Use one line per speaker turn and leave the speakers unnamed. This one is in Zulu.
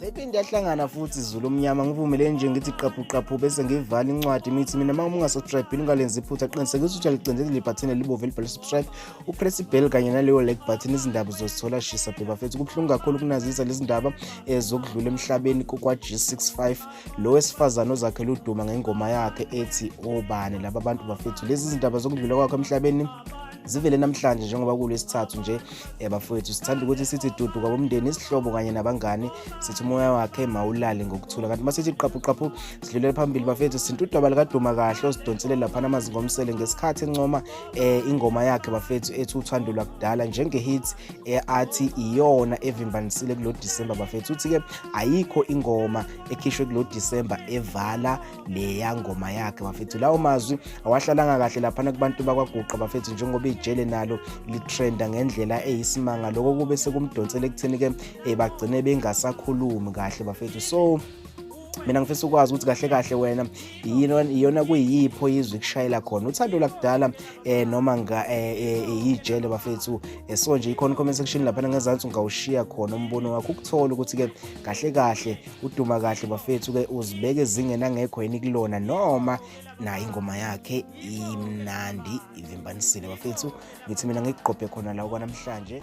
Sephinde yahlangana futhi izulu omnyama ngivumele nje ngithi qaphu bese ngivala incwadi mithi mina uma ungasubscribe ungalenzi iphutha qiniseka ukuthi uyalicindezela ibutton elibomvu elibhalwe subscribe upress ibell kanye naleyo like button izindaba uzozithola shisa bafethu. Kubuhlungu kakhulu ukunazisa lezi ndaba ezokudlula emhlabeni kwa G65 lo wesifazana ozakhela uduma ngengoma yakhe ethi obani laba bantu bafethu. Lezi zindaba zokudlula kwakhe emhlabeni zivele namhlanje njengoba kulesithathu nje bafowethu. Sithanda ukuthi sithi dudu kwabomndeni isihlobo kanye nabangani sithi umoya wakhe mawulale ngokuthula. Kanti masithi qaphu sidlulele phambili bafethu sintu udaba likaduma kahle osidonsele lapha namazinga omsele ngesikhathi encoma ingoma yakhe bafethu ethi uthando lwakudala njenge hit athi iyona evimbanisile kulo December bafethu. Uthi ke ayikho ingoma ekhishwe kulo December evala leya ngoma yakhe bafethu. Lawo mazwi awahlalanga kahle lapha kubantu bakwaGuqa bafethu njengoba ijele nalo litrenda ngendlela eyisimanga lokho kube sekumdonsela ekutheni ke bagcine bengasakhulumi kahle bafethu. So mina ngifisa ukwazi ukuthi kahle wena iyona kuyipho izwi kushayela khona uthando lakudala noma ijele bafethu. So nje ikhona comment section lapha ngezansi ungawushiya khona umbono wakho ukuthola ukuthi ke kahle uduma kahle bafethu ke uzibeke ezingena ngekho yini kulona noma na ingoma yakhe imnandi ivimbanisile bafethu. Ngithi mina ngikuqophe khona la kwanamhlanje.